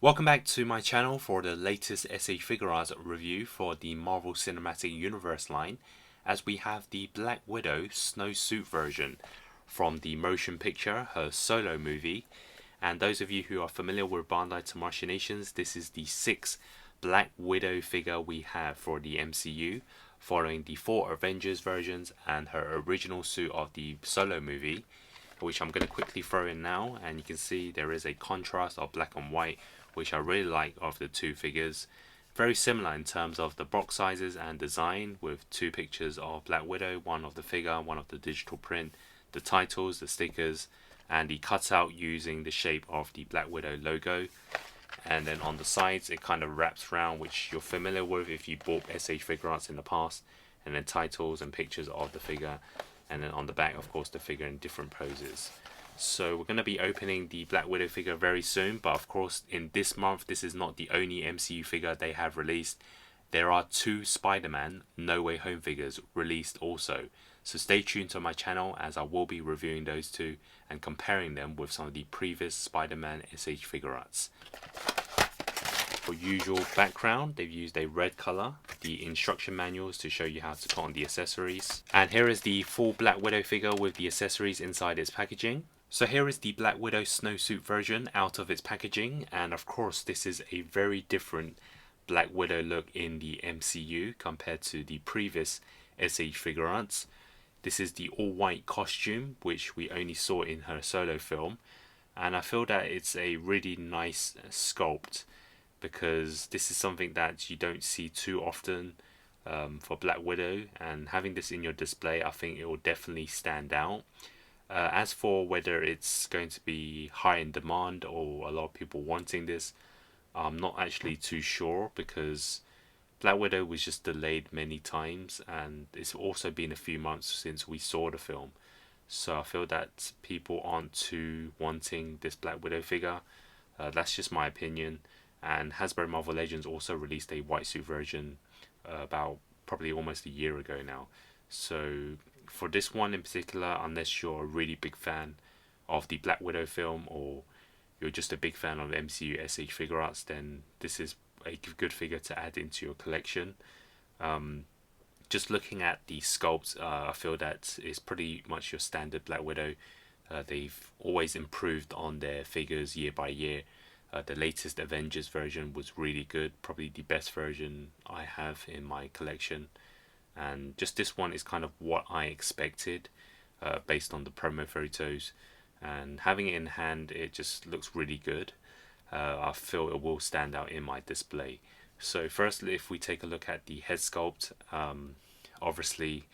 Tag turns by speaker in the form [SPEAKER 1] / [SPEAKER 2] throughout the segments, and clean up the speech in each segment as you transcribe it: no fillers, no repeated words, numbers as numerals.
[SPEAKER 1] Welcome back to my channel for the latest SH Figuarts review for the Marvel Cinematic Universe line, as we have the Black Widow snowsuit version from the motion picture, her solo movie. And those of you who are familiar with Bandai Tamashii Nations, this is the sixth Black Widow figure we have for the MCU, following the 4 Avengers versions and her original suit of the solo movie, which I'm going to quickly throw in now. And you can see there is a contrast of black and white, which I really like of the two figures. Very similar in terms of the box sizes and design, with 2 pictures of Black Widow, one of the figure, one of the digital print, the titles, the stickers, and the cutout using the shape of the Black Widow logo. And then on the sides it kind of wraps around, which you're familiar with if you bought SH Figuarts in the past, and then titles and pictures of the figure, and then on the back of course the figure in different poses. So we're going to be opening the Black Widow figure very soon, but of course in this month this is not the only MCU figure they have released. There are 2 Spider-Man No Way Home figures released also. So stay tuned to my channel, as I will be reviewing those 2 and comparing them with some of the previous Spider-Man SH Figuarts. For usual background, they've used a red color, the instruction manuals to show you how to put on the accessories. And here is the full Black Widow figure with the accessories inside its packaging. So here is the Black Widow snowsuit version out of its packaging, and of course this is a very different Black Widow look in the MCU compared to the previous SH Figuarts. This is the all-white costume, which we only saw in her solo film, and I feel that it's a really nice sculpt, because this is something that you don't see too often for Black Widow, and having this in your display, I think it will definitely stand out. As for whether it's going to be high in demand or a lot of people wanting this, I'm not actually too sure, because Black Widow was just delayed many times, and it's also been a few months since we saw the film. So I feel that people aren't too wanting this Black Widow figure. That's just my opinion. And Hasbro Marvel Legends also released a white suit version about probably almost a year ago now. So for this one in particular, unless you're a really big fan of the Black Widow film, or you're just a big fan of MCU SH Figuarts, then this is a good figure to add into your collection. Just looking at the sculpt, I feel that it's pretty much your standard Black Widow. They've always improved on their figures year by year. The latest Avengers version was really good, probably the best version I have in my collection. And just this one is kind of what I expected based on the promo photos, and having it in hand, it just looks really good. I feel it will stand out in my display. So firstly, if we take a look at the head sculpt, obviously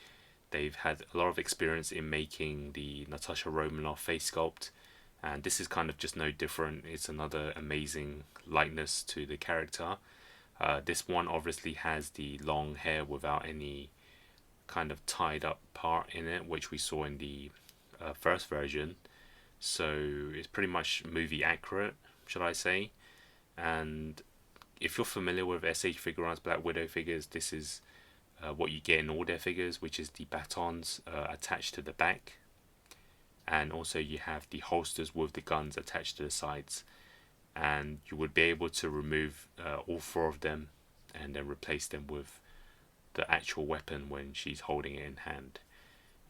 [SPEAKER 1] they've had a lot of experience in making the Natasha Romanoff face sculpt, and this is kind of just no different. It's another amazing likeness to the character. This one obviously has the long hair without any kind of tied up part in it, which we saw in the first version. So it's pretty much movie accurate, should I say. And if you're familiar with SH Figuarts Black Widow figures, this is what you get in all their figures, which is the batons attached to the back. And also you have the holsters with the guns attached to the sides. And you would be able to remove all 4 of them and then replace them with the actual weapon when she's holding it in hand.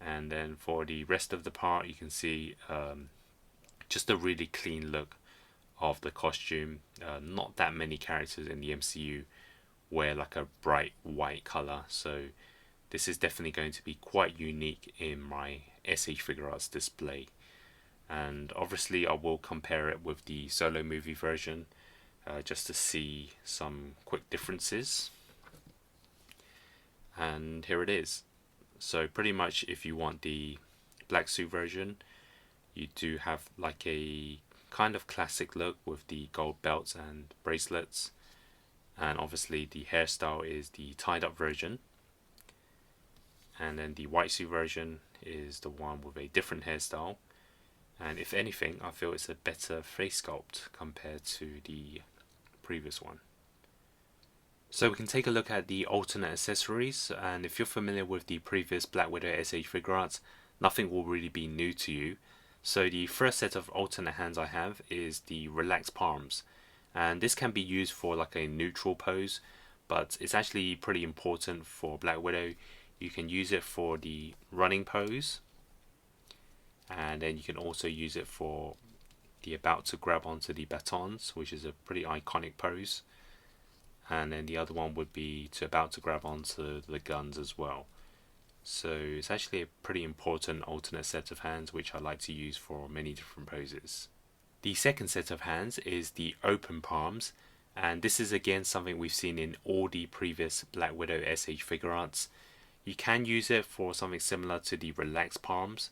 [SPEAKER 1] And then for the rest of the part, you can see just a really clean look of the costume. Not that many characters in the MCU wear like a bright white color, so this is definitely going to be quite unique in my SH Figuarts display. And obviously I will compare it with the solo movie version just to see some quick differences. And here it is. So pretty much if you want the black suit version, you do have like a kind of classic look with the gold belts and bracelets, and obviously the hairstyle is the tied up version. And then the white suit version is the one with a different hairstyle, and if anything I feel it's a better face sculpt compared to the previous one. So we can take a look at the alternate accessories, and if you're familiar with the previous Black Widow SH Figuarts, nothing will really be new to you. So the first set of alternate hands I have is the relaxed palms, and this can be used for like a neutral pose, but it's actually pretty important for Black Widow. You can use it for the running pose, and then you can also use it for the about to grab onto the batons, which is a pretty iconic pose. And then the other one would be to about to grab onto the guns as well. So it's actually a pretty important alternate set of hands which I like to use for many different poses. The second set of hands is the open palms, and this is again something we've seen in all the previous Black Widow SH Figuarts. You can use it for something similar to the relaxed palms,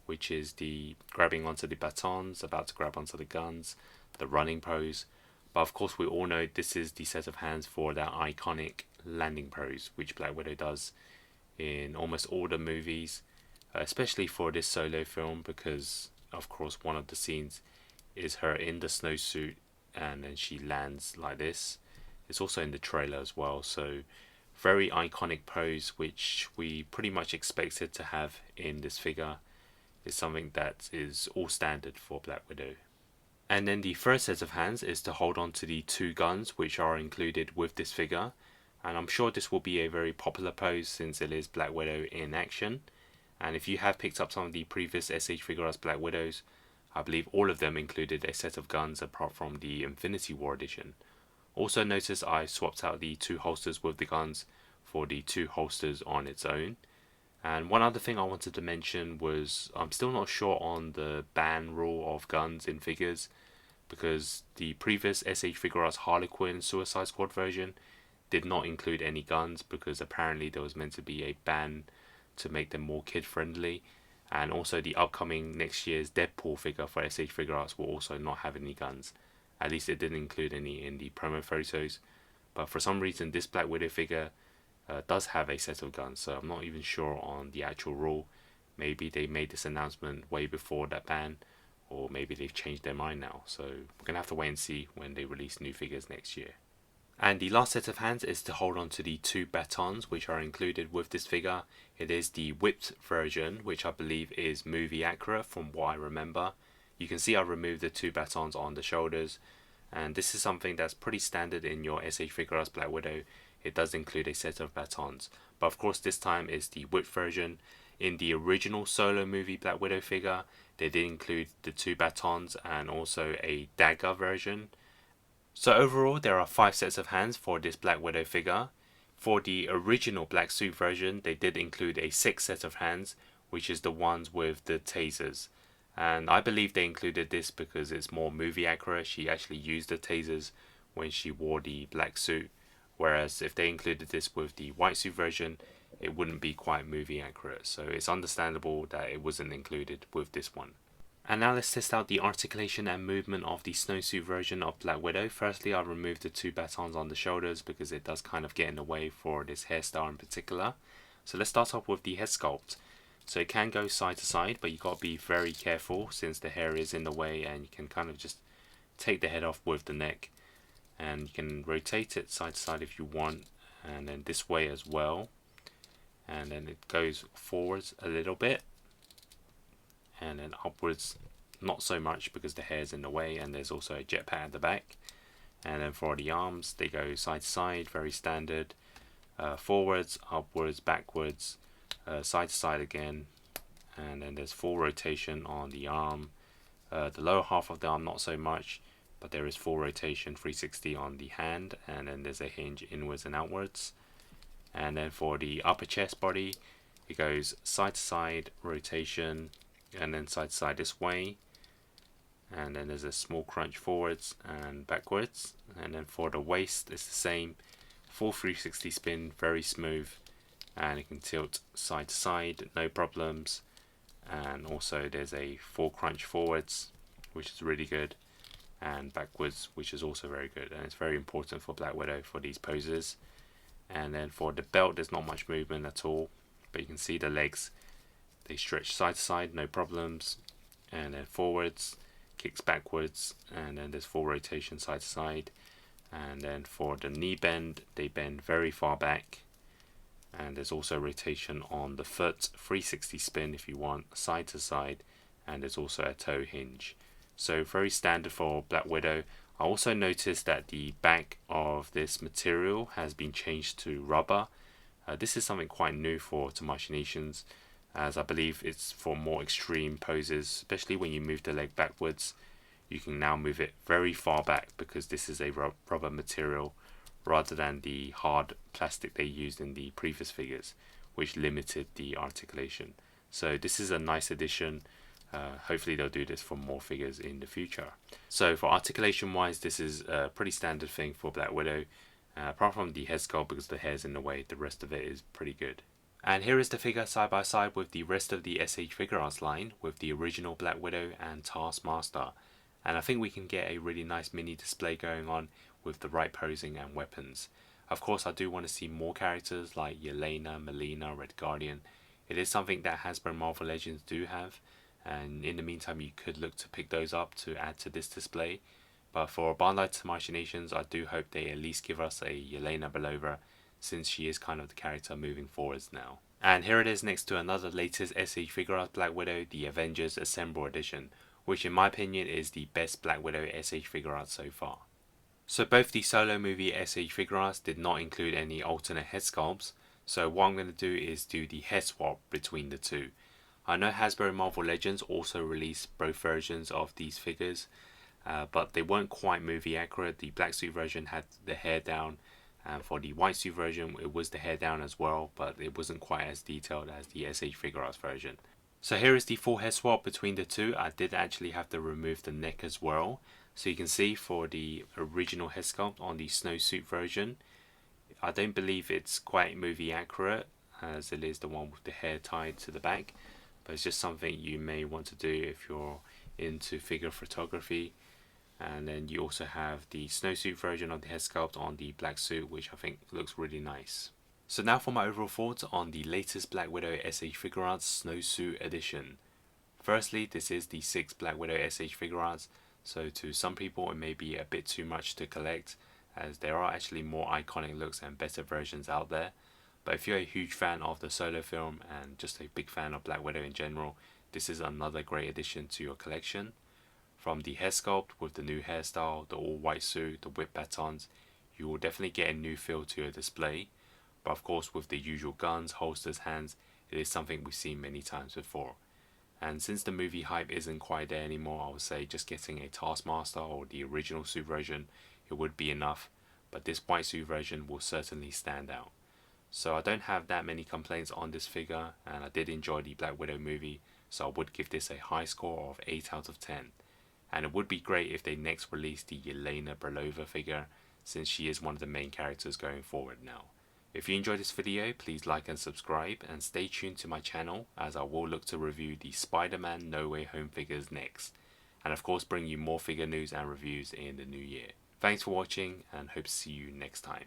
[SPEAKER 1] which is the grabbing onto the batons, about to grab onto the guns, the running pose. But of course we all know this is the set of hands for that iconic landing pose, which Black Widow does in almost all the movies, especially for this solo film, because of course one of the scenes is her in the snowsuit and then she lands like this. It's also in the trailer as well, so very iconic pose which we pretty much expected to have in this figure. Is something that is all standard for Black Widow. And then the first set of hands is to hold on to the two guns which are included with this figure, and I'm sure this will be a very popular pose since it is Black Widow in action. And if you have picked up some of the previous SH Figuarts Black Widows, I believe all of them included a set of guns apart from the Infinity War edition. Also notice I swapped out the two holsters with the guns for the two holsters on its own. And one other thing I wanted to mention was I'm still not sure on the ban rule of guns in figures, because the previous SH Figuarts Harlequin Suicide Squad version did not include any guns, because apparently there was meant to be a ban to make them more kid friendly. And also the upcoming next year's Deadpool figure for SH Figuarts will also not have any guns. At least it didn't include any in the promo photos. But for some reason this Black Widow figure does have a set of guns, so I'm not even sure on the actual rule. Maybe they made this announcement way before that ban, or maybe they've changed their mind now, so we're gonna have to wait and see when they release new figures next year. And the last set of hands is to hold on to the two batons which are included with this figure. It is the whipped version, which I believe is movie accurate from what I remember. You can see I removed the two batons on the shoulders, and this is something that's pretty standard in your SH Figuarts Black Widow. It does include a set of batons, but of course this time is the whipped version. In the original solo movie Black Widow figure, they did include the two batons and also a dagger version. So overall there are 5 sets of hands for this Black Widow figure. For the original black suit version, they did include a 6th set of hands, which is the ones with the tasers. And I believe they included this because it's more movie accurate. She actually used the tasers when she wore the black suit. Whereas if they included this with the white suit version, it wouldn't be quite movie accurate. So it's understandable that it wasn't included with this one. And now let's test out the articulation and movement of the snowsuit version of Black Widow. Firstly, I'll remove the two batons on the shoulders because it does kind of get in the way for this hairstyle in particular. So let's start off with the head sculpt. So it can go side to side, but you got to be very careful since the hair is in the way, and you can kind of just take the head off with the neck. And you can rotate it side to side if you want, and then this way as well. And then it goes forwards a little bit, and then upwards not so much because the hair's in the way, and there's also a jetpack at the back. And then for the arms, they go side to side, very standard. Forwards, upwards, backwards, side to side again, and then there's full rotation on the arm. The lower half of the arm not so much, but there is full rotation 360 on the hand, and then there's a hinge inwards and outwards. And then for the upper chest body, it goes side to side rotation, and then side to side this way, and then there's a small crunch forwards and backwards. And then for the waist, it's the same, full 360 spin, very smooth, and it can tilt side to side, no problems. And also there's a full crunch forwards, which is really good, and backwards, which is also very good, and it's very important for Black Widow for these poses. And then for the belt, there's not much movement at all, but you can see the legs, they stretch side to side, no problems, and then forwards, kicks backwards, and then there's full rotation side to side. And then for the knee bend, they bend very far back, and there's also rotation on the foot, 360 spin if you want, side to side, and there's also a toe hinge. So very standard for Black Widow. I also noticed that the back of this material has been changed to rubber. This is something quite new for Tamashii Nations, as I believe it's for more extreme poses, especially when you move the leg backwards. You can now move it very far back because this is a rubber material rather than the hard plastic they used in the previous figures, which limited the articulation. So this is a nice addition. Hopefully they'll do this for more figures in the future. So for articulation wise, this is a pretty standard thing for Black Widow. Apart from the head sculpt, because the hair's in the way, the rest of it is pretty good. And here is the figure side by side with the rest of the SH Figuarts line, with the original Black Widow and Taskmaster. And I think we can get a really nice mini display going on with the right posing and weapons. Of course, I do want to see more characters like Yelena, Melina, Red Guardian. It is something that Hasbro Marvel Legends do have, and in the meantime you could look to pick those up to add to this display. But for Bandai Tamashii Nations, I do hope they at least give us a Yelena Belova, since she is kind of the character moving forwards now. And here it is next to another latest SH Figuarts Black Widow, the Avengers Assemble Edition, which in my opinion is the best Black Widow SH Figuarts so far. So both the solo movie SH Figuarts did not include any alternate head sculpts, so what I'm going to do is do the head swap between the two. I know Hasbro Marvel Legends also released both versions of these figures, but they weren't quite movie accurate. The black suit version had the hair down, and for the white suit version it was the hair down as well, but it wasn't quite as detailed as the SH Figuarts version. So here is the full head swap between the two. I did actually have to remove the neck as well. So you can see for the original head sculpt on the snowsuit version, I don't believe it's quite movie accurate as it is the one with the hair tied to the back. But it's just something you may want to do if you're into figure photography. And then you also have the snowsuit version of the head sculpt on the black suit, which I think looks really nice. So now for my overall thoughts on the latest Black Widow SH Figuarts Snowsuit Edition. Firstly, this is the 6th Black Widow SH Figuarts, so to some people it may be a bit too much to collect, as there are actually more iconic looks and better versions out there. But if you're a huge fan of the solo film and just a big fan of Black Widow in general, this is another great addition to your collection. From the hair sculpt with the new hairstyle, the all white suit, the whip batons, you will definitely get a new feel to your display. But of course with the usual guns, holsters, hands, it is something we've seen many times before. And since the movie hype isn't quite there anymore, I would say just getting a Taskmaster or the original suit version, it would be enough. But this white suit version will certainly stand out. So I don't have that many complaints on this figure, and I did enjoy the Black Widow movie, so I would give this a high score of 8 out of 10. And it would be great if they next release the Yelena Belova figure, since she is one of the main characters going forward now. If you enjoyed this video, please like and subscribe, and stay tuned to my channel as I will look to review the Spider-Man No Way Home figures next, and of course bring you more figure news and reviews in the new year. Thanks for watching, and hope to see you next time.